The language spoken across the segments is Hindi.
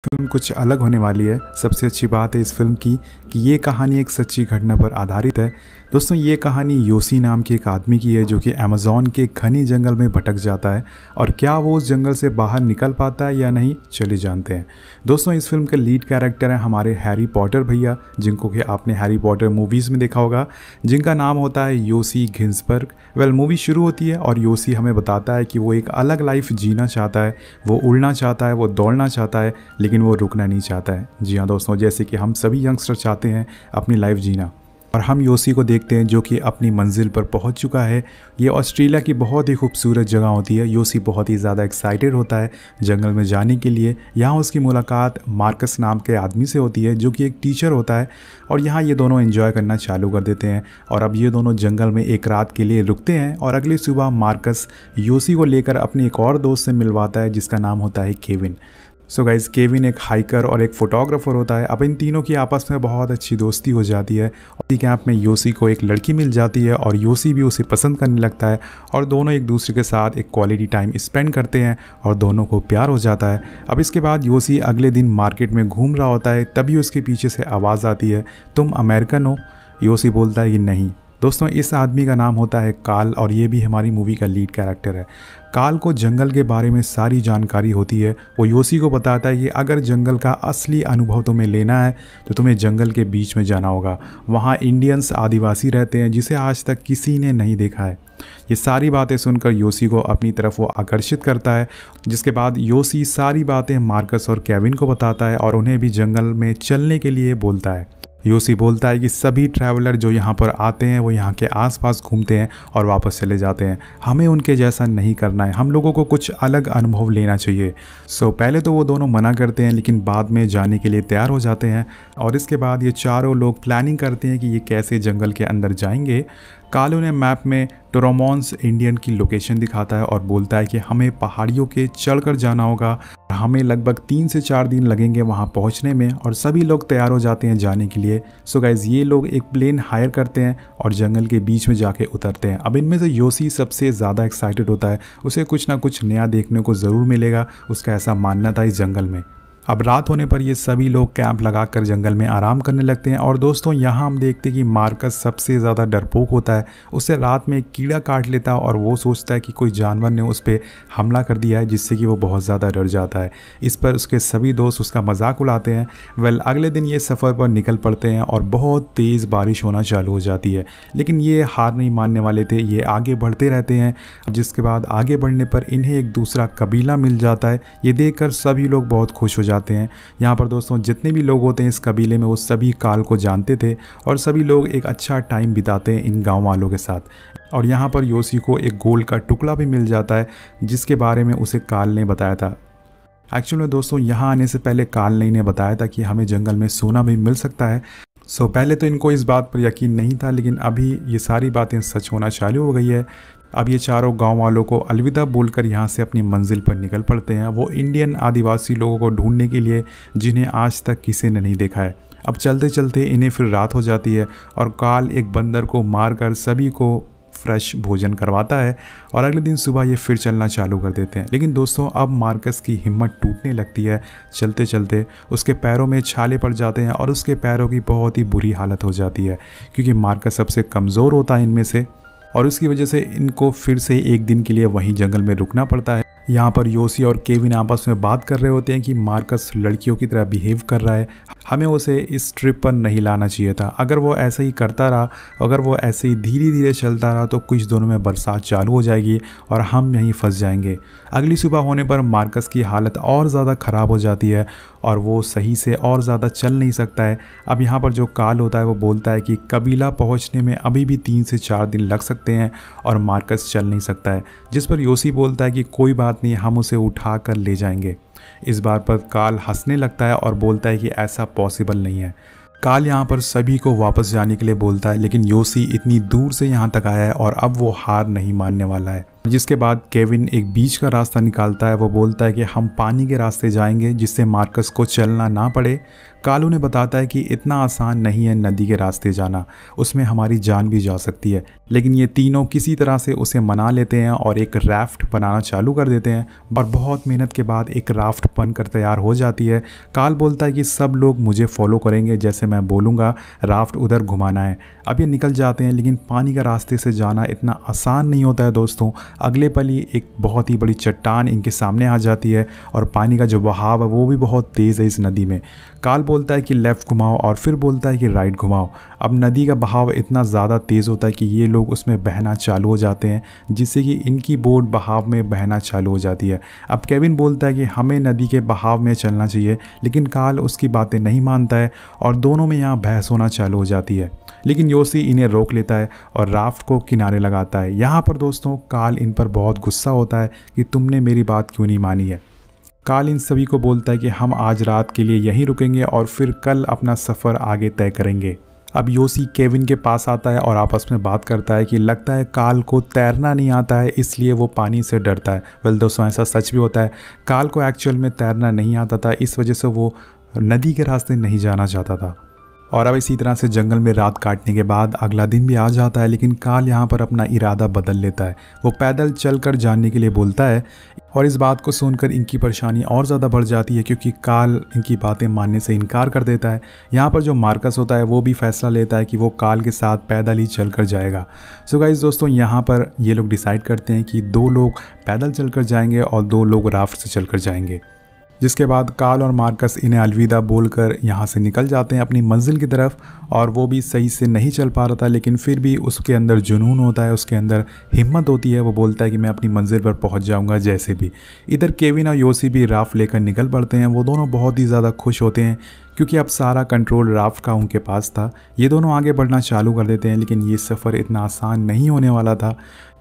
फिल्म कुछ अलग होने वाली है। सबसे अच्छी बात है इस फिल्म की कि ये कहानी एक सच्ची घटना पर आधारित है। दोस्तों, ये कहानी योसी नाम के एक आदमी की है जो कि अमेज़न के घने जंगल में भटक जाता है और क्या वो उस जंगल से बाहर निकल पाता है या नहीं, चलिए जानते हैं। दोस्तों, इस फिल्म के लीड कैरेक्टर हैं हमारे हैरी पॉटर भैया, जिनको कि आपने हैरी पॉटर मूवीज़ में देखा होगा, जिनका नाम होता है योसी घिन्सबर्ग। मूवी शुरू होती है और योसी हमें बताता है कि वो एक अलग लाइफ जीना चाहता है, वो उड़ना चाहता है, वो दौड़ना चाहता है, लेकिन वो रुकना नहीं चाहता है। जी हाँ दोस्तों, जैसे कि हम सभी यंगस्टर चाहते हैं अपनी लाइफ जीना। और हम योसी को देखते हैं जो कि अपनी मंजिल पर पहुंच चुका है। ये ऑस्ट्रेलिया की बहुत ही खूबसूरत जगह होती है। योसी बहुत ही ज़्यादा एक्साइटेड होता है जंगल में जाने के लिए। यहाँ उसकी मुलाकात मार्कस नाम के आदमी से होती है जो कि एक टीचर होता है, और यहाँ ये दोनों एंजॉय करना चालू कर देते हैं। और अब ये दोनों जंगल में एक रात के लिए रुकते हैं और अगली सुबह मार्कस योसी को लेकर अपने एक और दोस्त से मिलवाता है जिसका नाम होता है केविन। सो गाइज, केविन एक हाइकर और एक फोटोग्राफर होता है। अब इन तीनों की आपस में बहुत अच्छी दोस्ती हो जाती है और इसी कैंप में योसी को एक लड़की मिल जाती है और योसी भी उसे पसंद करने लगता है और दोनों एक दूसरे के साथ एक क्वालिटी टाइम स्पेंड करते हैं और दोनों को प्यार हो जाता है। अब इसके बाद योसी अगले दिन मार्केट में घूम रहा होता है, तभी उसके पीछे से आवाज़ आती है, तुम अमेरिकन हो? योसी बोलता है कि नहीं। दोस्तों, इस आदमी का नाम होता है कार्ल और ये भी हमारी मूवी का लीड कैरेक्टर है। कार्ल को जंगल के बारे में सारी जानकारी होती है। वो योसी को बताता है कि अगर जंगल का असली अनुभव तुम्हें लेना है तो तुम्हें जंगल के बीच में जाना होगा। वहाँ इंडियंस आदिवासी रहते हैं जिसे आज तक किसी ने नहीं देखा है। ये सारी बातें सुनकर योसी को अपनी तरफ वो आकर्षित करता है, जिसके बाद योसी सारी बातें मार्कस और केविन को बताता है और उन्हें भी जंगल में चलने के लिए बोलता है। योसी बोलता है कि सभी ट्रैवलर जो यहाँ पर आते हैं वो यहाँ के आसपास घूमते हैं और वापस चले जाते हैं। हमें उनके जैसा नहीं करना है, हम लोगों को कुछ अलग अनुभव लेना चाहिए। पहले तो वो दोनों मना करते हैं, लेकिन बाद में जाने के लिए तैयार हो जाते हैं। और इसके बाद ये चारों लोग प्लानिंग करते हैं कि ये कैसे जंगल के अंदर जाएंगे। कालू ने मैप में टोरोमोन्स इंडियन की लोकेशन दिखाता है और बोलता है कि हमें पहाड़ियों के चढ़कर जाना होगा। हमें लगभग 3 से 4 दिन लगेंगे वहां पहुंचने में और सभी लोग तैयार हो जाते हैं जाने के लिए। गाइज, ये लोग एक प्लेन हायर करते हैं और जंगल के बीच में जाके उतरते हैं। अब इनमें से योसी सबसे ज़्यादा एक्साइटेड होता है, उसे कुछ ना कुछ नया देखने को ज़रूर मिलेगा, उसका ऐसा मानना था इस जंगल में। अब रात होने पर ये सभी लोग कैंप लगाकर जंगल में आराम करने लगते हैं। और दोस्तों, यहाँ हम देखते हैं कि मार्कस सबसे ज़्यादा डरपोक होता है। उसे रात में एक कीड़ा काट लेता है और वो सोचता है कि कोई जानवर ने उस पर हमला कर दिया है, जिससे कि वो बहुत ज़्यादा डर जाता है। इस पर उसके सभी दोस्त उसका मजाक उड़ाते हैं। अगले दिन ये सफ़र पर निकल पड़ते हैं और बहुत तेज़ बारिश होना चालू हो जाती है, लेकिन ये हार नहीं मानने वाले थे। ये आगे बढ़ते रहते हैं, जिसके बाद आगे बढ़ने पर इन्हें एक दूसरा कबीला मिल जाता है। ये देखकर सभी लोग बहुत खुश हो जाते हैं। यहाँ पर दोस्तों, जितने भी लोग होते हैं इस कबीले में वो सभी कार्ल को जानते थे और सभी लोग एक अच्छा टाइम बिताते हैं इन गांव वालों के साथ। और यहाँ पर योसी को एक गोल्ड का टुकड़ा भी मिल जाता है जिसके बारे में उसे कार्ल ने बताया था। एक्चुअली दोस्तों, यहाँ आने से पहले कार्ल ने इन्हें बताया था कि हमें जंगल में सोना भी मिल सकता है। पहले तो इनको इस बात पर यकीन नहीं था, लेकिन अभी ये सारी बातें सच होना चालू हो गई है। अब ये चारों गांव वालों को अलविदा बोलकर यहाँ से अपनी मंजिल पर निकल पड़ते हैं, वो इंडियन आदिवासी लोगों को ढूंढने के लिए जिन्हें आज तक किसी ने नहीं देखा है। अब चलते चलते इन्हें फिर रात हो जाती है और कार्ल एक बंदर को मारकर सभी को फ्रेश भोजन करवाता है और अगले दिन सुबह ये फिर चलना चालू कर देते हैं। लेकिन दोस्तों, अब मार्कस की हिम्मत टूटने लगती है। चलते चलते उसके पैरों में छाले पड़ जाते हैं और उसके पैरों की बहुत ही बुरी हालत हो जाती है, क्योंकि मार्कस सबसे कमज़ोर होता है इनमें से और उसकी वजह से इनको फिर से एक दिन के लिए वहीं जंगल में रुकना पड़ता है। यहाँ पर योसी और केविन आपस में बात कर रहे होते हैं कि मार्कस लड़कियों की तरह बिहेव कर रहा है, हमें उसे इस ट्रिप पर नहीं लाना चाहिए था। अगर वो ऐसे ही करता रहा, अगर वो ऐसे ही धीरे धीरे चलता रहा तो कुछ दिनों में बरसात चालू हो जाएगी और हम यहीं फंस जाएंगे। अगली सुबह होने पर मार्कस की हालत और ज़्यादा ख़राब हो जाती है और वो सही से और ज़्यादा चल नहीं सकता है। अब यहाँ पर जो कार्ल होता है वो बोलता है कि कबीला पहुँचने में अभी भी 3 से 4 दिन लग सकते हैं और मार्कस चल नहीं सकता है, जिस पर योसी बोलता है कि कोई बात नहीं, हम उसे उठा कर ले जाएंगे। इस बार पर कार्ल हंसने लगता है और बोलता है कि ऐसा पॉसिबल नहीं है। कार्ल यहाँ पर सभी को वापस जाने के लिए बोलता है, लेकिन योसी इतनी दूर से यहाँ तक आया है और अब वो हार नहीं मानने वाला है। जिसके बाद केविन एक बीच का रास्ता निकालता है। वो बोलता है कि हम पानी के रास्ते जाएंगे जिससे मार्कस को चलना ना पड़े। काल उन्हें बताता है कि इतना आसान नहीं है नदी के रास्ते जाना, उसमें हमारी जान भी जा सकती है। लेकिन ये तीनों किसी तरह से उसे मना लेते हैं और एक राफ्ट बनाना चालू कर देते हैं और बहुत मेहनत के बाद एक राफ्ट बनकर तैयार हो जाती है। काल बोलता है कि सब लोग मुझे फॉलो करेंगे, जैसे मैं बोलूँगा राफ्ट उधर घुमाना है। अब ये निकल जाते हैं, लेकिन पानी का रास्ते से जाना इतना आसान नहीं होता है दोस्तों। अगले पल ही एक बहुत ही बड़ी चट्टान इनके सामने आ जाती है और पानी का जो बहाव है वो भी बहुत तेज़ है इस नदी में। काल बोलता है कि लेफ़्ट घुमाओ और फिर बोलता है कि राइट घुमाओ। अब नदी का बहाव इतना ज़्यादा तेज़ होता है कि ये लोग उसमें बहना चालू हो जाते हैं, जिससे कि इनकी बोट बहाव में बहना चालू हो जाती है। अब केविन बोलता है कि हमें नदी के बहाव में चलना चाहिए, लेकिन काल उसकी बातें नहीं मानता है और दोनों में यहाँ बहस होना चालू हो जाती है। लेकिन योसी इन्हें रोक लेता है और राफ्ट को किनारे लगाता है। यहाँ पर दोस्तों काल इन पर बहुत गुस्सा होता है कि तुमने मेरी बात क्यों नहीं मानी है। काल इन सभी को बोलता है कि हम आज रात के लिए यहीं रुकेंगे और फिर कल अपना सफ़र आगे तय करेंगे। अब योसी केविन के पास आता है और आपस में बात करता है कि लगता है काल को तैरना नहीं आता है, इसलिए वो पानी से डरता है। वेल दोस्तों, ऐसा सच भी होता है। काल को एक्चुअल में तैरना नहीं आता था, इस वजह से वो नदी के रास्ते नहीं जाना चाहता था। और अब इसी तरह से जंगल में रात काटने के बाद अगला दिन भी आ जाता है, लेकिन काल यहाँ पर अपना इरादा बदल लेता है। वो पैदल चलकर जाने के लिए बोलता है और इस बात को सुनकर इनकी परेशानी और ज़्यादा बढ़ जाती है, क्योंकि काल इनकी बातें मानने से इनकार कर देता है। यहाँ पर जो मार्कस होता है वो भी फैसला लेता है कि वो काल के साथ पैदल ही चलकर जाएगा। सो गाइस दोस्तों, यहाँ पर ये लोग डिसाइड करते हैं कि 2 लोग पैदल चलकर जाएंगे और 2 लोग राफ्ट से चलकर जाएंगे। जिसके बाद काल और मार्कस इन्हें अलविदा बोलकर यहाँ से निकल जाते हैं अपनी मंजिल की तरफ। और वो भी सही से नहीं चल पा रहा था, लेकिन फिर भी उसके अंदर जुनून होता है, उसके अंदर हिम्मत होती है। वो बोलता है कि मैं अपनी मंजिल पर पहुँच जाऊँगा जैसे भी। इधर केविन और योसी भी राफ्ट लेकर निकल पड़ते हैं। वो दोनों बहुत ही ज़्यादा खुश होते हैं, क्योंकि अब सारा कंट्रोल राफ्ट का उनके पास था। ये दोनों आगे बढ़ना चालू कर देते हैं, लेकिन ये सफ़र इतना आसान नहीं होने वाला था।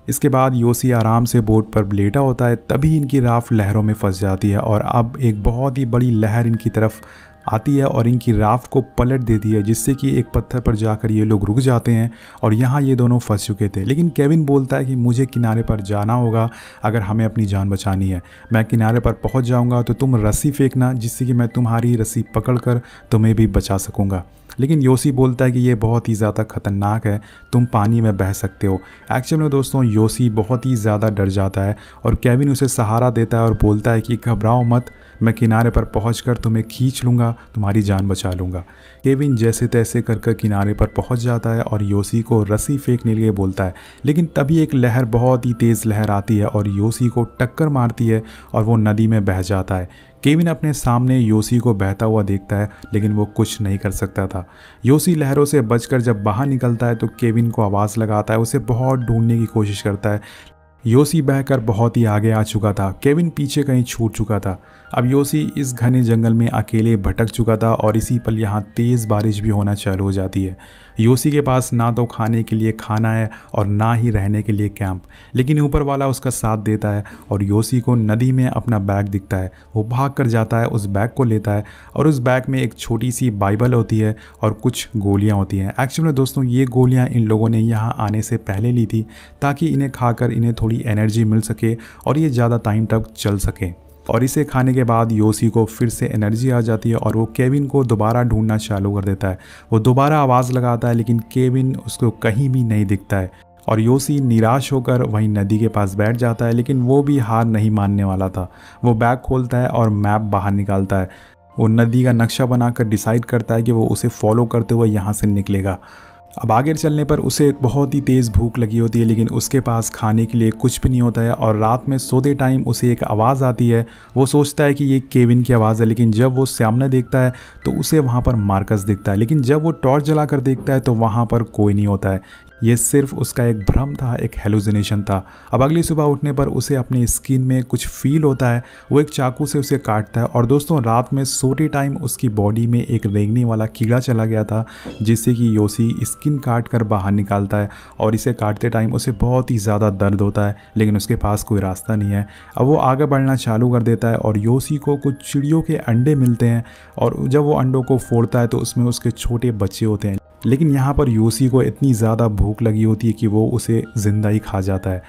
इसके बाद योसी आराम से बोट पर लेटा होता है, तभी इनकी राफ्ट लहरों में फंस जाती है और अब एक बहुत ही बड़ी लहर इनकी तरफ आती है और इनकी राफ्ट को पलट देती है, जिससे कि एक पत्थर पर जाकर ये लोग रुक जाते हैं और यहाँ ये दोनों फंस चुके थे। लेकिन केविन बोलता है कि मुझे किनारे पर जाना होगा अगर हमें अपनी जान बचानी है। मैं किनारे पर पहुँच जाऊँगा तो तुम रस्सी फेंकना, जिससे कि मैं तुम्हारी रस्सी पकड़कर तुम्हें भी बचा सकूँगा। लेकिन योसी बोलता है कि ये बहुत ही ज़्यादा खतरनाक है, तुम पानी में बह सकते हो। एक्चुअल में दोस्तों योसी बहुत ही ज़्यादा डर जाता है और केविन उसे सहारा देता है और बोलता है कि घबराओ मत, मैं किनारे पर पहुंचकर तुम्हें खींच लूँगा, तुम्हारी जान बचा लूँगा। केविन जैसे तैसे कर किनारे पर पहुंच जाता है और योसी को रस्सी फेंकने के लिए बोलता है, लेकिन तभी एक लहर, बहुत ही तेज़ लहर आती है और योसी को टक्कर मारती है और वो नदी में बह जाता है। केविन अपने सामने योसी को बहता हुआ देखता है, लेकिन वो कुछ नहीं कर सकता था। योसी लहरों से बचकर जब बाहर निकलता है तो केविन को आवाज़ लगाता है, उसे बहुत ढूंढने की कोशिश करता है। योसी बहकर बहुत ही आगे आ चुका था, केविन पीछे कहीं छूट चुका था। अब योसी इस घने जंगल में अकेले भटक चुका था और इसी पल यहाँ तेज़ बारिश भी होना चालू हो जाती है। योसी के पास ना तो खाने के लिए खाना है और ना ही रहने के लिए कैंप, लेकिन ऊपर वाला उसका साथ देता है और योसी को नदी में अपना बैग दिखता है। वो भाग कर जाता है, उस बैग को लेता है और उस बैग में एक छोटी सी बाइबल होती है और कुछ गोलियां होती हैं। एक्चुअली में दोस्तों ये गोलियां इन लोगों ने यहाँ आने से पहले ली थी, ताकि इन्हें खाकर इन्हें थोड़ी एनर्जी मिल सके और ये ज़्यादा टाइम तक चल सके। और इसे खाने के बाद योसी को फिर से एनर्जी आ जाती है और वो केविन को दोबारा ढूंढना चालू कर देता है। वो दोबारा आवाज़ लगाता है, लेकिन केविन उसको कहीं भी नहीं दिखता है और योसी निराश होकर वहीं नदी के पास बैठ जाता है। लेकिन वो भी हार नहीं मानने वाला था। वो बैग खोलता है और मैप बाहर निकालता है। वो नदी का नक्शा बनाकर डिसाइड करता है कि वो उसे फॉलो करते हुए यहाँ से निकलेगा। अब आगे चलने पर उसे बहुत ही तेज़ भूख लगी होती है, लेकिन उसके पास खाने के लिए कुछ भी नहीं होता है और रात में सोते टाइम उसे एक आवाज़ आती है। वो सोचता है कि ये केविन की आवाज़ है, लेकिन जब वो सामने देखता है तो उसे वहाँ पर मार्कस दिखता है। लेकिन जब वो टॉर्च जलाकर देखता है तो वहाँ पर कोई नहीं होता है। ये सिर्फ उसका एक भ्रम था, एक हेलुसिनेशन था। अब अगली सुबह उठने पर उसे अपनी स्किन में कुछ फील होता है। वो एक चाकू से उसे काटता है और दोस्तों रात में सोते टाइम उसकी बॉडी में एक रेंगने वाला कीड़ा चला गया था, जिससे कि योसी स्किन काट कर बाहर निकालता है और इसे काटते टाइम उसे बहुत ही ज़्यादा दर्द होता है, लेकिन उसके पास कोई रास्ता नहीं है। अब वो आगे बढ़ना चालू कर देता है और योसी को कुछ चिड़ियों के अंडे मिलते हैं और जब वो अंडों को फोड़ता है तो उसमें उसके छोटे बच्चे होते हैं। लेकिन यहाँ पर योसी को इतनी ज़्यादा भूख लगी होती है कि वो उसे ज़िंदा ही खा जाता है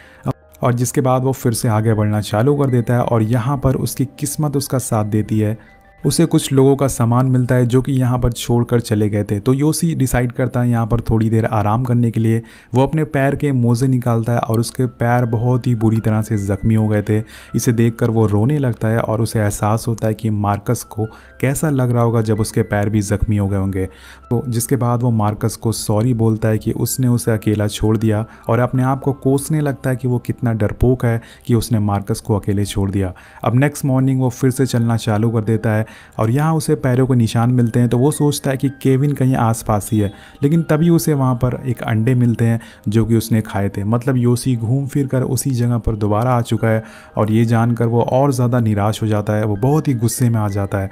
और जिसके बाद वो फिर से आगे बढ़ना चालू कर देता है और यहाँ पर उसकी किस्मत उसका साथ देती है उसे कुछ लोगों का सामान मिलता है जो कि यहाँ पर छोड़कर चले गए थे। तो योसी डिसाइड करता है यहाँ पर थोड़ी देर आराम करने के लिए। वो अपने पैर के मोजे निकालता है और उसके पैर बहुत ही बुरी तरह से ज़ख्मी हो गए थे। इसे देखकर वो रोने लगता है और उसे एहसास होता है कि मार्कस को कैसा लग रहा होगा जब उसके पैर भी ज़ख्मी हो गए होंगे। तो जिसके बाद वो मार्कस को सॉरी बोलता है कि उसने उसे अकेला छोड़ दिया और अपने आप को कोसने लगता है कि वो कितना डरपोक है कि उसने मार्कस को अकेले छोड़ दिया। अब नेक्स्ट मॉर्निंग वो फिर से चलना चालू कर देता है और यहाँ उसे पैरों के निशान मिलते हैं। तो वो सोचता है कि केविन कहीं आसपास ही है, लेकिन तभी उसे वहाँ पर एक अंडे मिलते हैं जो कि उसने खाए थे। मतलब योसी घूम फिर कर उसी जगह पर दोबारा आ चुका है और ये जानकर वो और ज़्यादा निराश हो जाता है। वो बहुत ही गुस्से में आ जाता है।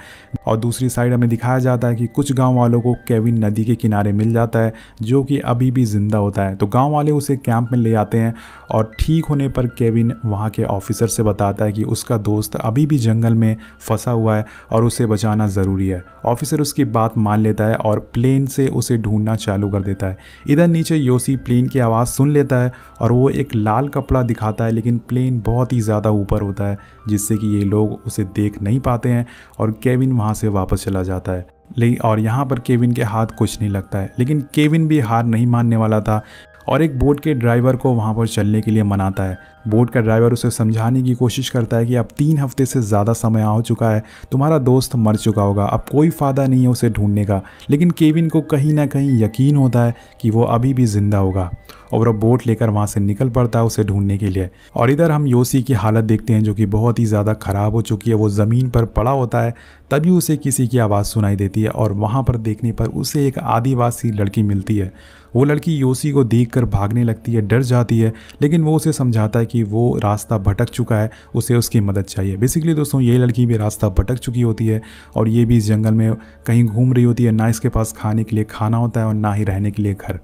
और दूसरी साइड हमें दिखाया जाता है कि कुछ गाँव वालों को केविन नदी के किनारे मिल जाता है जो कि अभी भी ज़िंदा होता है। तो गाँव वाले उसे कैंप में ले आते हैं और ठीक होने पर केविन वहाँ के ऑफिसर से बताता है कि उसका दोस्त अभी भी जंगल में फंसा हुआ है और उसे बचाना ज़रूरी है। ऑफिसर उसकी बात मान लेता है और प्लेन से उसे ढूंढना चालू कर देता है। इधर नीचे योसी प्लेन की आवाज़ सुन लेता है और वो एक लाल कपड़ा दिखाता है, लेकिन प्लेन बहुत ही ज़्यादा ऊपर होता है जिससे कि ये लोग उसे देख नहीं पाते हैं और केविन वहाँ से वापस चला जाता है। लेकिन और यहाँ पर केविन के हाथ कुछ नहीं लगता है, लेकिन केविन भी हार नहीं मानने वाला था और एक बोट के ड्राइवर को वहाँ पर चलने के लिए मनाता है। बोट का ड्राइवर उसे समझाने की कोशिश करता है कि अब 3 हफ्ते से ज़्यादा समय हो चुका है, तुम्हारा दोस्त मर चुका होगा, अब कोई फ़ायदा नहीं है उसे ढूंढने का। लेकिन केविन को कहीं ना कहीं यकीन होता है कि वो अभी भी ज़िंदा होगा और वह बोट लेकर वहाँ से निकल पड़ता है उसे ढूंढने के लिए। और इधर हम योसी की हालत देखते हैं जो कि बहुत ही ज़्यादा ख़राब हो चुकी है। वो ज़मीन पर पड़ा होता है, तभी उसे किसी की आवाज़ सुनाई देती है और वहाँ पर देखने पर उसे एक आदिवासी लड़की मिलती है। वो लड़की योसी को देखकर भागने लगती है, डर जाती है, लेकिन वो उसे समझाता है कि वो रास्ता भटक चुका है, उसे उसकी मदद चाहिए। बेसिकली दोस्तों ये लड़की भी रास्ता भटक चुकी होती है और ये भी इस जंगल में कहीं घूम रही होती है। ना इसके पास खाने के लिए खाना होता है और ना ही रहने के लिए घर।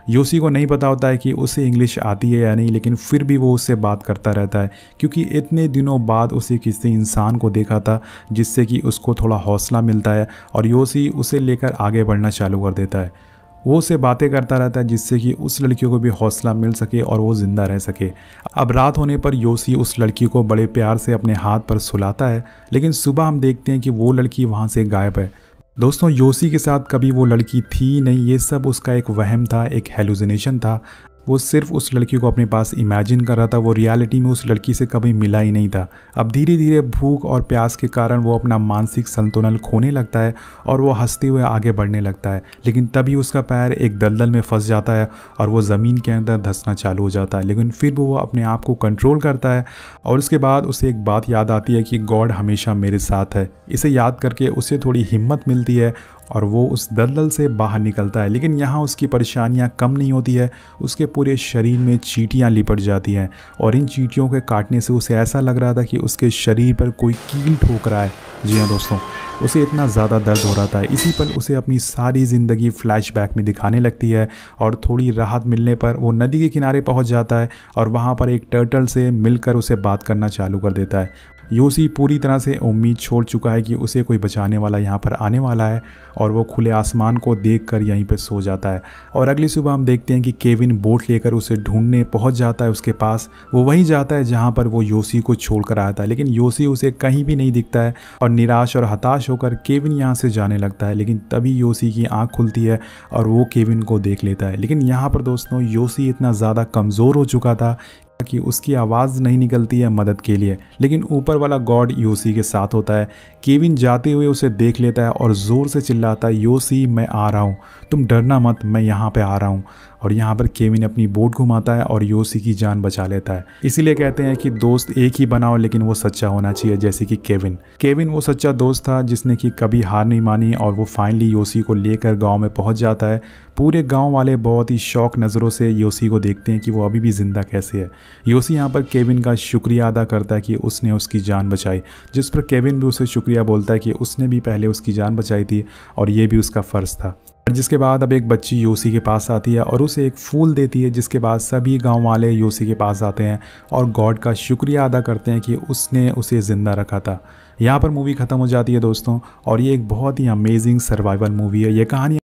योसी को नहीं पता होता है कि उसे इंग्लिश आती है या नहीं, लेकिन फिर भी वो उससे बात करता रहता है क्योंकि इतने दिनों बाद उसे किसी इंसान को देखा था जिससे कि उसको थोड़ा हौसला मिलता है और योसी उसे लेकर आगे बढ़ना चालू कर देता है। वो उससे बातें करता रहता है जिससे कि उस लड़कियों को भी हौसला मिल सके और वो ज़िंदा रह सके। अब रात होने पर योसी उस लड़की को बड़े प्यार से अपने हाथ पर सुलाता है, लेकिन सुबह हम देखते हैं कि वो लड़की वहाँ से गायब है। दोस्तों योसी के साथ कभी वो लड़की थी नहीं, ये सब उसका एक वहम था, एक हेलुसिनेशन था। वो सिर्फ उस लड़की को अपने पास इमेजिन कर रहा था, वो रियलिटी में उस लड़की से कभी मिला ही नहीं था। अब धीरे धीरे भूख और प्यास के कारण वो अपना मानसिक संतुलन खोने लगता है और वो हंसते हुए आगे बढ़ने लगता है, लेकिन तभी उसका पैर एक दलदल में फंस जाता है और वो ज़मीन के अंदर धंसना चालू हो जाता है। लेकिन फिर वो अपने आप को कंट्रोल करता है और उसके बाद उसे एक बात याद आती है कि गॉड हमेशा मेरे साथ है। इसे याद करके उसे थोड़ी हिम्मत मिलती है और वो उस दलदल से बाहर निकलता है। लेकिन यहाँ उसकी परेशानियाँ कम नहीं होती है, उसके पूरे शरीर में चींटियाँ लिपट जाती हैं और इन चींटियों के काटने से उसे ऐसा लग रहा था कि उसके शरीर पर कोई कील ठोक रहा है। जी हाँ दोस्तों, उसे इतना ज़्यादा दर्द हो रहा था। इसी पर उसे अपनी सारी ज़िंदगी फ्लैशबैक में दिखाने लगती है और थोड़ी राहत मिलने पर वो नदी के किनारे पहुंच जाता है और वहाँ पर एक टर्टल से मिलकर उसे बात करना चालू कर देता है। योसी पूरी तरह से उम्मीद छोड़ चुका है कि उसे कोई बचाने वाला यहाँ पर आने वाला है और वो खुले आसमान को देखकर यहीं पर सो जाता है। और अगली सुबह हम देखते हैं कि केविन बोट लेकर उसे ढूंढने पहुँच जाता है उसके पास। वो वहीं जाता है जहाँ पर वो योसी को छोड़कर आया था, लेकिन योसी उसे कहीं भी नहीं दिखता है और निराश और हताश होकर केविन यहाँ से जाने लगता है। लेकिन तभी योसी की आँख खुलती है और वो केविन को देख लेता है। लेकिन यहाँ पर दोस्तों योसी इतना ज़्यादा कमज़ोर हो चुका था कि उसकी आवाज़ नहीं निकलती है मदद के लिए, लेकिन ऊपर वाला गॉड योसी के साथ होता है। केविन जाते हुए उसे देख लेता है और ज़ोर से चिल्लाता है, योसी मैं आ रहा हूँ, तुम डरना मत, मैं यहाँ पे आ रहा हूँ। और यहाँ पर केविन अपनी बोट घुमाता है और योसी की जान बचा लेता है। इसीलिए कहते हैं कि दोस्त एक ही बनाओ, लेकिन वो सच्चा होना चाहिए, जैसे कि केविन वो सच्चा दोस्त था जिसने कि कभी हार नहीं मानी और वो फाइनली योसी को लेकर गाँव में पहुँच जाता है। पूरे गांव वाले बहुत ही शौक नज़रों से योसी को देखते हैं कि वो अभी भी ज़िंदा कैसे है। योसी यहाँ पर केविन का शुक्रिया अदा करता है कि उसने उसकी जान बचाई, जिस पर केविन भी उसे शुक्रिया बोलता है कि उसने भी पहले उसकी जान बचाई थी और ये भी उसका फ़र्ज़ था। जिसके बाद अब एक बच्ची योसी के पास आती है और उसे एक फूल देती है, जिसके बाद सभी गांव वाले योसी के पास आते हैं और गॉड का शुक्रिया अदा करते हैं कि उसने उसे ज़िंदा रखा था। यहाँ पर मूवी ख़त्म हो जाती है दोस्तों और ये एक बहुत ही अमेजिंग सर्वाइवल मूवी है। ये कहानी